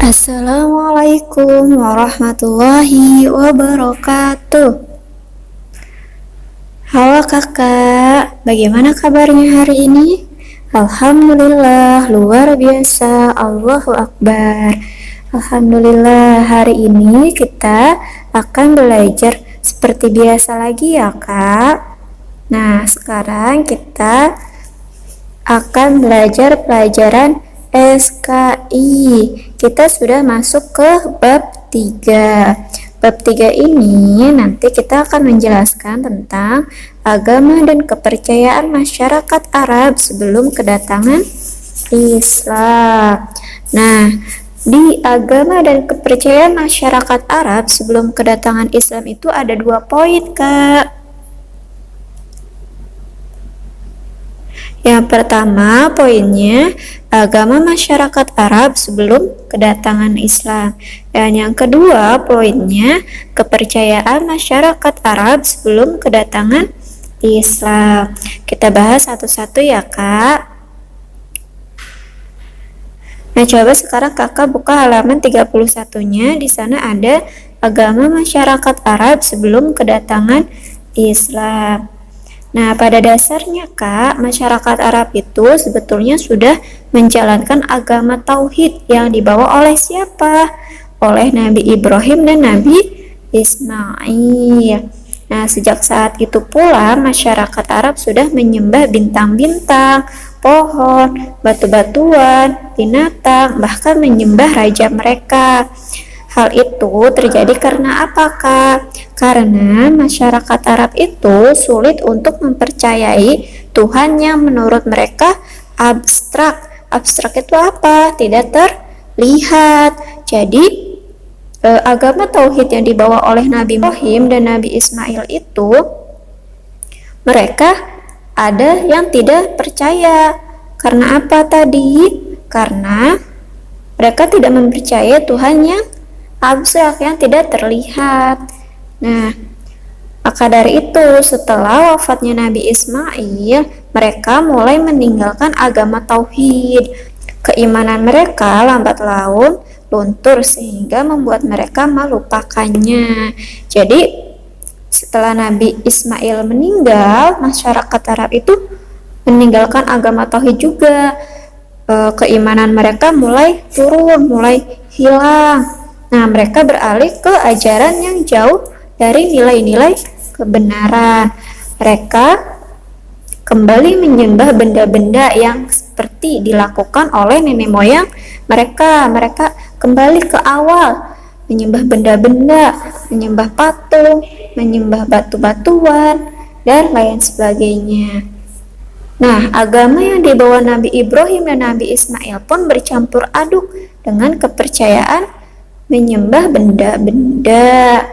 Assalamualaikum warahmatullahi wabarakatuh. Halo kakak, bagaimana kabarnya hari ini? Alhamdulillah, luar biasa, Allahu Akbar. Alhamdulillah, hari ini kita akan belajar seperti biasa lagi ya kak. Nah, sekarang kita akan belajar pelajaran SKI. Kita sudah masuk ke bab 3. Bab 3 ini nanti kita akan menjelaskan tentang agama dan kepercayaan masyarakat Arab sebelum kedatangan Islam. Nah, di agama dan kepercayaan masyarakat Arab sebelum kedatangan Islam itu ada 2 poin, Kak. Yang pertama poinnya agama masyarakat Arab sebelum kedatangan Islam. Dan yang kedua poinnya kepercayaan masyarakat Arab sebelum kedatangan Islam. Kita bahas satu-satu ya kak. Nah coba sekarang kakak buka halaman 31-nya. Di sana ada agama masyarakat Arab sebelum kedatangan Islam. Nah, pada dasarnya Kak, masyarakat Arab itu sebetulnya sudah menjalankan agama tauhid yang dibawa oleh siapa? Oleh Nabi Ibrahim dan Nabi Ismail. Nah, sejak saat itu pula masyarakat Arab sudah menyembah bintang-bintang, pohon, batu-batuan, binatang, bahkan menyembah raja mereka. Hal itu terjadi karena apa Kak? Karena masyarakat Arab itu sulit untuk mempercayai Tuhan yang menurut mereka abstrak. Abstrak itu apa? Tidak terlihat. Jadi agama tauhid yang dibawa oleh Nabi Ibrahim dan Nabi Ismail itu mereka ada yang tidak percaya. Karena apa tadi? Karena mereka tidak mempercayai Tuhan yang abstrak yang tidak terlihat. Nah, maka dari itu setelah wafatnya Nabi Ismail, mereka mulai meninggalkan agama tauhid. Keimanan mereka lambat laun luntur sehingga membuat mereka melupakannya. Jadi setelah Nabi Ismail meninggal, masyarakat Arab itu meninggalkan agama tauhid juga. Keimanan mereka mulai turun, mulai hilang. Nah, mereka beralih ke ajaran yang jauh dari nilai-nilai kebenaran. Mereka kembali menyembah benda-benda yang seperti dilakukan oleh nenek moyang mereka. Mereka kembali ke awal, menyembah benda-benda, menyembah patung, menyembah batu-batuan, dan lain sebagainya. Nah, agama yang dibawa Nabi Ibrahim dan Nabi Ismail pun bercampur aduk dengan kepercayaan menyembah benda-benda.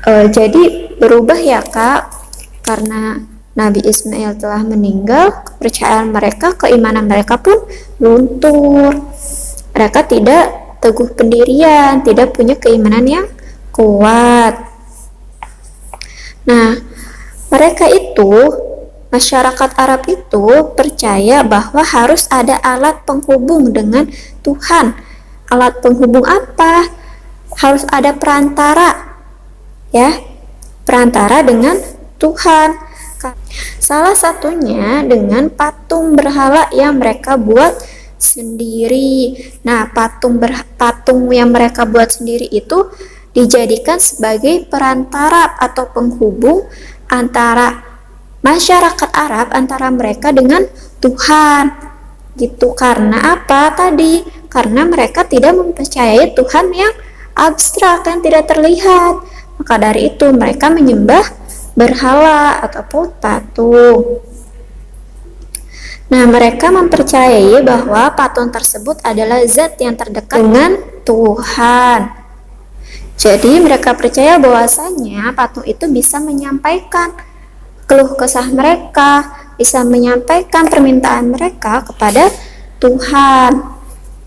Jadi berubah ya kak, karena Nabi Ismail telah meninggal, kepercayaan mereka, keimanan mereka pun luntur. Mereka tidak teguh pendirian, tidak punya keimanan yang kuat. Nah, mereka itu, masyarakat Arab itu percaya bahwa harus ada alat penghubung dengan Tuhan. Alat penghubung apa? Harus ada perantara, ya, perantara dengan Tuhan. Salah satunya dengan patung berhala yang mereka buat sendiri. Nah, patung yang mereka buat sendiri itu dijadikan sebagai perantara atau penghubung antara masyarakat Arab, antara mereka dengan Tuhan. Gitu. Karena apa tadi? Karena mereka tidak mempercayai Tuhan yang abstrak, yang tidak terlihat. Maka dari itu mereka menyembah berhala ataupun patung. Nah, mereka mempercayai bahwa patung tersebut adalah zat yang terdekat dengan Tuhan. Jadi mereka percaya bahwasanya patung itu bisa menyampaikan keluh kesah mereka, bisa menyampaikan permintaan mereka kepada Tuhan.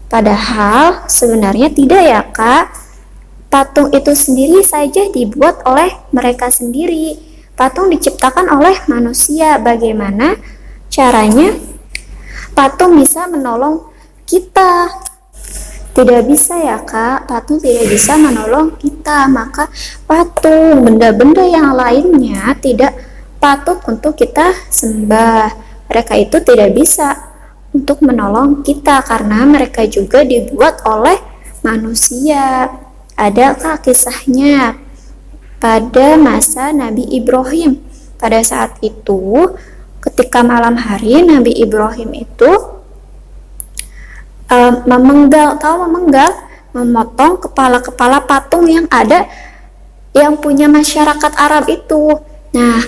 Padahal sebenarnya tidak ya kak. Patung itu sendiri saja dibuat oleh mereka sendiri. Patung diciptakan oleh manusia. Bagaimana caranya patung bisa menolong kita? Tidak bisa ya Kak, patung tidak bisa menolong kita, maka patung, benda-benda yang lainnya tidak patut untuk kita sembah. Mereka itu tidak bisa untuk menolong kita karena mereka juga dibuat oleh manusia. Ada Kak kisahnya pada masa Nabi Ibrahim. Pada saat itu, ketika malam hari, Nabi Ibrahim itu memotong kepala-kepala patung yang ada yang punya masyarakat Arab itu. Nah,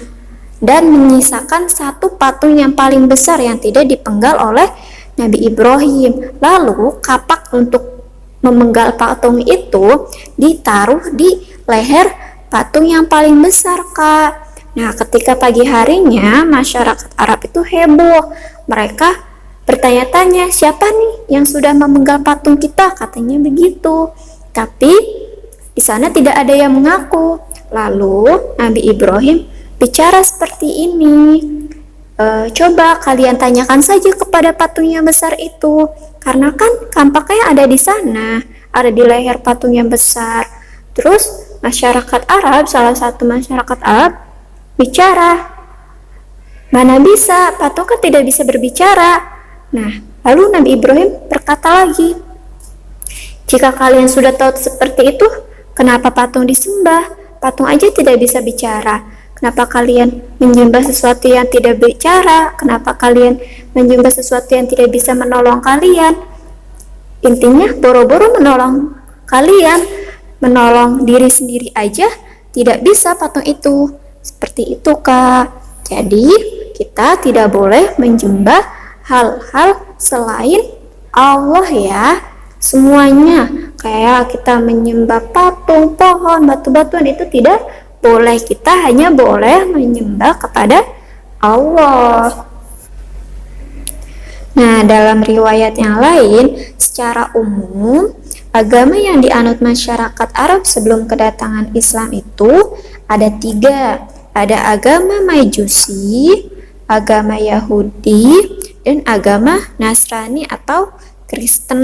dan menyisakan satu patung yang paling besar yang tidak dipenggal oleh Nabi Ibrahim. Lalu kapak untuk memenggal patung itu ditaruh di leher patung yang paling besar, Kak. Nah, ketika pagi harinya masyarakat Arab itu heboh. Mereka bertanya-tanya, siapa nih yang sudah memenggal patung kita? Katanya begitu. Tapi di sana tidak ada yang mengaku. Lalu Nabi Ibrahim bicara seperti ini. Coba kalian tanyakan saja kepada patung yang besar itu. Karena kan tampaknya ada di sana, ada di leher patung yang besar. Terus masyarakat Arab, salah satu masyarakat Arab bicara. Mana bisa, patung kan tidak bisa berbicara. Nah, lalu Nabi Ibrahim berkata lagi, jika kalian sudah tahu seperti itu, kenapa patung disembah? Patung aja tidak bisa bicara. Kenapa kalian menyembah sesuatu yang tidak bicara? Kenapa kalian menyembah sesuatu yang tidak bisa menolong kalian? Intinya, boro-boro menolong kalian, menolong diri sendiri aja tidak bisa patung itu. Seperti itu, Kak. Jadi, kita tidak boleh menyembah hal-hal selain Allah ya. Semuanya kayak kita menyembah patung, pohon, batu-batuan itu tidak boleh. Kita hanya boleh menyembah kepada Allah. Nah, dalam riwayat yang lain, secara umum agama yang dianut masyarakat Arab sebelum kedatangan Islam itu ada 3. Ada agama Majusi, agama Yahudi, dan agama Nasrani atau Kristen.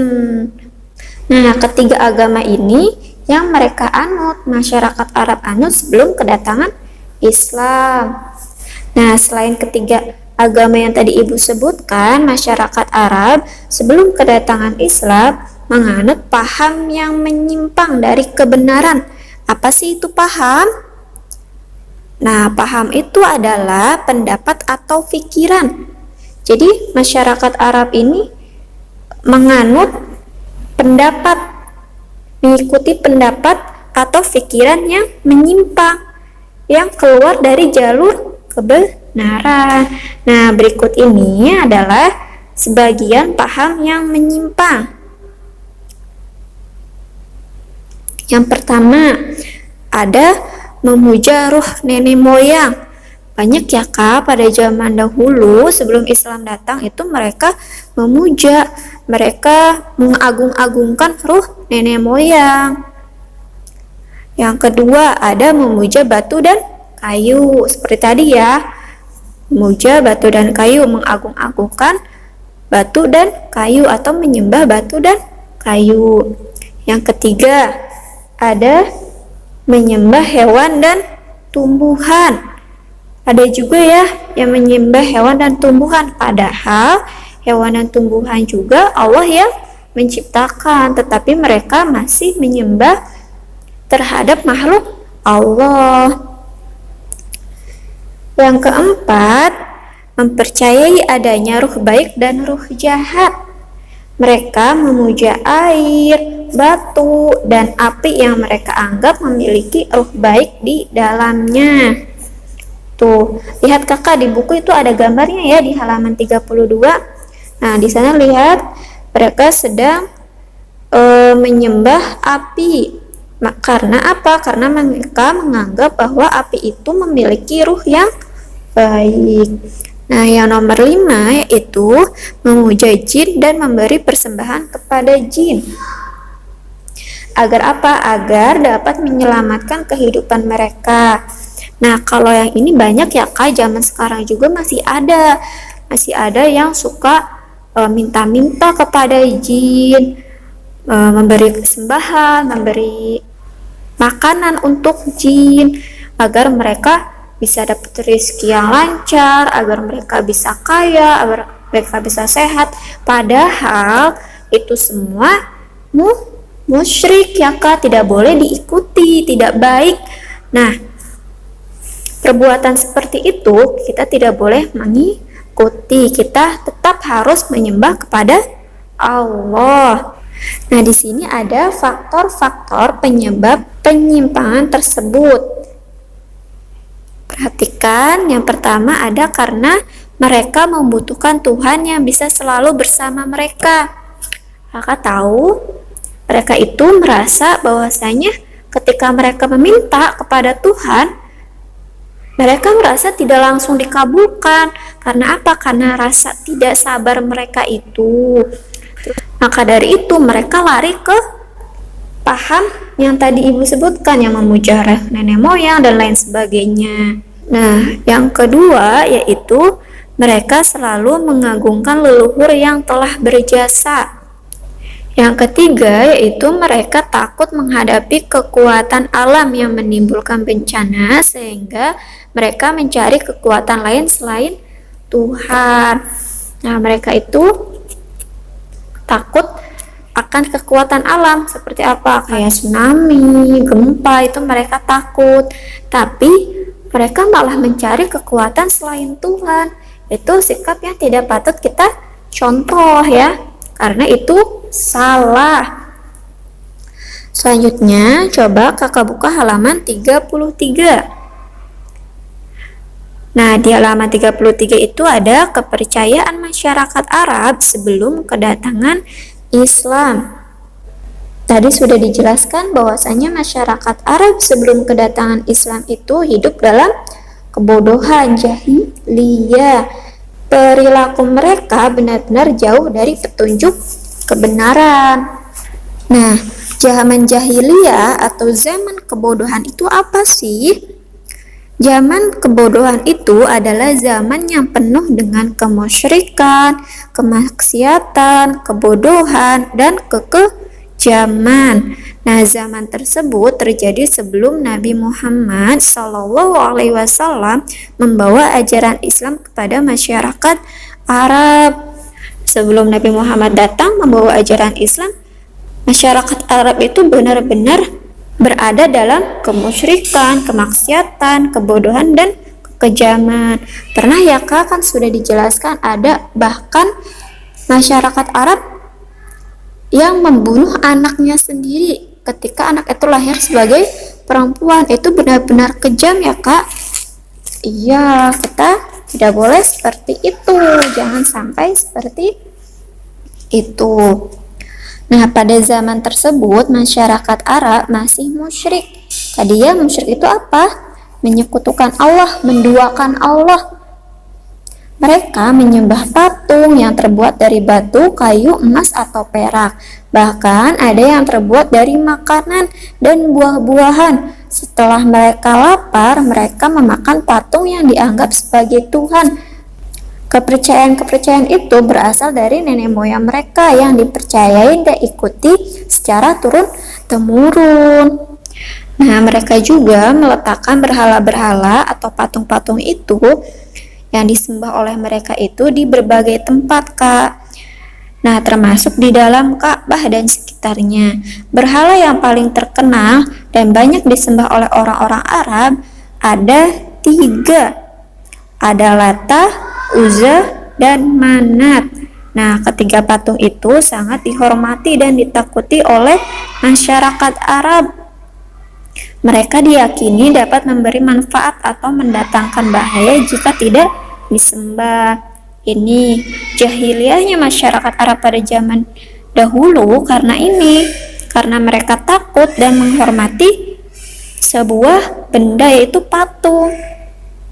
Nah, ketiga agama ini yang mereka anut, masyarakat Arab anut sebelum kedatangan Islam. Nah, selain ketiga agama yang tadi Ibu sebutkan, masyarakat Arab sebelum kedatangan Islam menganut paham yang menyimpang dari kebenaran. Apa sih itu paham? Nah, paham itu adalah pendapat atau pikiran. Jadi masyarakat Arab ini menganut pendapat, mengikuti pendapat atau pikiran yang menyimpang, yang keluar dari jalur kebenaran. Nah, berikut ini adalah sebagian paham yang menyimpang. Yang pertama, ada memuja ruh nenek moyang. Banyak ya Kak, pada zaman dahulu sebelum Islam datang itu mereka memuja, mereka mengagung-agungkan ruh nenek moyang. Yang kedua ada memuja batu dan kayu, seperti tadi ya, memuja batu dan kayu, mengagung-agungkan batu dan kayu atau menyembah batu dan kayu. Yang ketiga ada menyembah hewan dan tumbuhan. Ada juga ya yang menyembah hewan dan tumbuhan, padahal hewan dan tumbuhan juga Allah yang menciptakan, tetapi mereka masih menyembah terhadap makhluk Allah. Yang keempat, mempercayai adanya ruh baik dan ruh jahat. Mereka memuja air, batu, dan api yang mereka anggap memiliki ruh baik di dalamnya. Tuh, lihat Kakak di buku itu ada gambarnya ya di halaman 32. Nah, di sana lihat mereka sedang menyembah api. Karena apa? Karena mereka menganggap bahwa api itu memiliki ruh yang baik. Nah, yang nomor 5 yaitu memuja jin dan memberi persembahan kepada jin. Agar apa? Agar dapat menyelamatkan kehidupan mereka. Nah, kalau yang ini banyak ya Kak, zaman sekarang juga masih ada yang suka minta-minta kepada jin, memberi sembahan, memberi makanan untuk jin agar mereka bisa dapat rezeki yang lancar, agar mereka bisa kaya, agar mereka bisa sehat. Padahal itu semua musyrik ya Kak, tidak boleh diikuti, tidak baik. Nah, perbuatan seperti itu kita tidak boleh mengikuti. Kita tetap harus menyembah kepada Allah. Nah, di sini ada faktor-faktor penyebab penyimpangan tersebut. Perhatikan, yang pertama ada karena mereka membutuhkan Tuhan yang bisa selalu bersama mereka. Kakak tahu, mereka itu merasa bahwasanya ketika mereka meminta kepada Tuhan, mereka merasa tidak langsung dikabulkan. Karena apa? Karena rasa tidak sabar mereka itu. Maka dari itu mereka lari ke paham yang tadi ibu sebutkan, yang memuja nenek moyang dan lain sebagainya. Nah, yang kedua yaitu mereka selalu mengagungkan leluhur yang telah berjasa. Yang ketiga yaitu mereka takut menghadapi kekuatan alam yang menimbulkan bencana, sehingga mereka mencari kekuatan lain selain Tuhan. Nah, mereka itu takut akan kekuatan alam seperti apa? Kayak tsunami, gempa, itu mereka takut. Tapi mereka malah mencari kekuatan selain Tuhan. Itu sikap yang tidak patut kita contoh ya, karena itu salah. Selanjutnya, coba kakak buka halaman 33. Nah, di halaman 33 itu ada kepercayaan masyarakat Arab sebelum kedatangan Islam. Tadi sudah dijelaskan bahwasanya masyarakat Arab sebelum kedatangan Islam itu hidup dalam kebodohan, jahiliyah. Perilaku mereka benar-benar jauh dari petunjuk kebenaran. Nah, zaman jahiliyah atau zaman kebodohan itu apa sih? Zaman kebodohan itu adalah zaman yang penuh dengan kemusyrikan, kemaksiatan, kebodohan, dan kekejaman. Nah, zaman tersebut terjadi sebelum Nabi Muhammad SAW membawa ajaran Islam kepada masyarakat Arab. Sebelum Nabi Muhammad datang membawa ajaran Islam, masyarakat Arab itu benar-benar berada dalam kemusyrikan, kemaksiatan, kebodohan, dan kekejaman. Pernah ya Kak, kan sudah dijelaskan ada bahkan masyarakat Arab yang membunuh anaknya sendiri ketika anak itu lahir sebagai perempuan. Itu benar-benar kejam ya Kak. Iya, kita tidak boleh seperti itu, jangan sampai seperti itu. Nah, pada zaman tersebut masyarakat Arab masih musyrik. Tadi ya, musyrik itu apa? Menyekutukan Allah, menduakan Allah. Mereka menyembah patung yang terbuat dari batu, kayu, emas, atau perak. Bahkan ada yang terbuat dari makanan dan buah-buahan. Setelah mereka lapar, mereka memakan patung yang dianggap sebagai Tuhan. Kepercayaan-kepercayaan itu berasal dari nenek moyang mereka yang dipercayai dan ikuti secara turun-temurun. Nah, mereka juga meletakkan berhala-berhala atau patung-patung itu yang disembah oleh mereka itu di berbagai tempat, Kak. Nah, termasuk di dalam Ka'bah dan sekitarnya. Berhala yang paling terkenal dan banyak disembah oleh orang-orang Arab ada 3. Ada Lata, Uzza, dan Manat. Nah, ketiga patung itu sangat dihormati dan ditakuti oleh masyarakat Arab. Mereka diyakini dapat memberi manfaat atau mendatangkan bahaya jika tidak disembah. Ini jahiliyahnya masyarakat Arab pada zaman dahulu karena mereka takut dan menghormati sebuah benda, yaitu patung.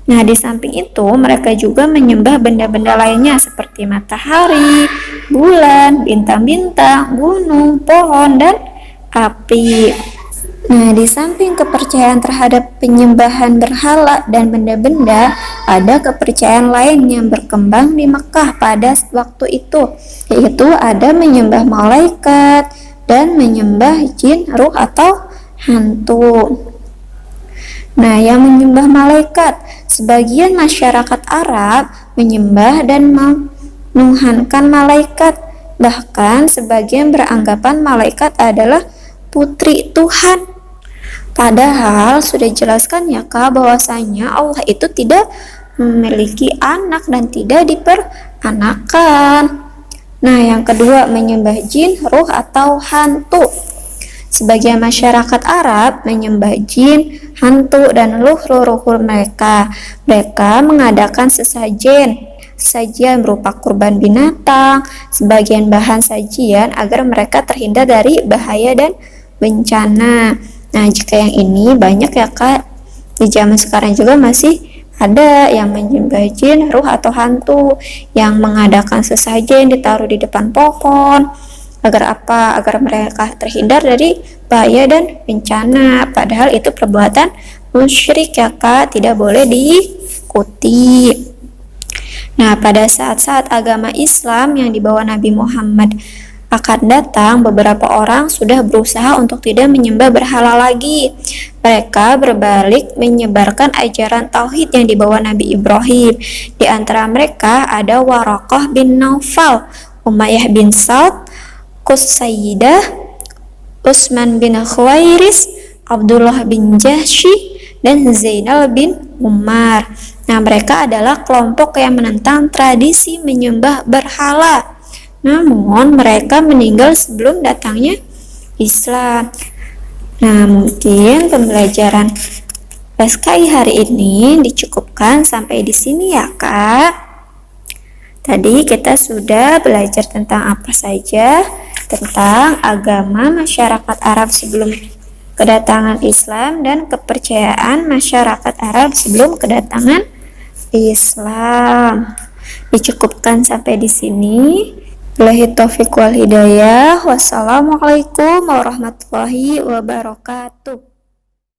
Nah, di samping itu mereka juga menyembah benda-benda lainnya seperti matahari, bulan, bintang-bintang, gunung, pohon, dan api. Nah, di samping kepercayaan terhadap penyembahan berhala dan benda-benda, ada kepercayaan lain yang berkembang di Mekah pada waktu itu, yaitu ada menyembah malaikat, dan menyembah jin, ruh atau hantu. Nah, yang menyembah malaikat, sebagian masyarakat Arab menyembah dan menuhankan malaikat. Bahkan sebagian beranggapan malaikat adalah putri Tuhan. Padahal sudah jelaskan ya Kak, bahwasanya Allah itu tidak memiliki anak dan tidak diperanakan. Nah, yang kedua, menyembah jin, ruh atau hantu. Sebagian masyarakat Arab menyembah jin, hantu, dan leluhur mereka. Mereka mengadakan sesajen berupa kurban binatang, sebagian bahan sajian agar mereka terhindar dari bahaya dan bencana. Nah, jika yang ini banyak ya Kak, di zaman sekarang juga masih ada yang menyembah jin, ruh atau hantu, yang mengadakan sesajen ditaruh di depan pohon. Agar apa? Agar mereka terhindar dari bahaya dan bencana. Padahal itu perbuatan musyrik ya Kak, tidak boleh diikuti. Nah, pada saat-saat agama Islam yang dibawa Nabi Muhammad akan datang, beberapa orang sudah berusaha untuk tidak menyembah berhala lagi. Mereka berbalik menyebarkan ajaran tauhid yang dibawa Nabi Ibrahim. Di antara mereka ada Waraqah bin Naufal, Umayyah bin Sa'd, Qusayyidah, Utsman bin Khuwairis, Abdullah bin Jahsy, dan Zainal bin Umar. Nah, mereka adalah kelompok yang menentang tradisi menyembah berhala. Namun, mereka meninggal sebelum datangnya Islam. Nah, mungkin pembelajaran PSKI hari ini dicukupkan sampai di sini ya, Kak. Tadi kita sudah belajar tentang apa saja, tentang agama masyarakat Arab sebelum kedatangan Islam dan kepercayaan masyarakat Arab sebelum kedatangan Islam. Dicukupkan sampai di sini. Billahi taufiq wal hidayah. Wassalamualaikum warahmatullahi wabarakatuh.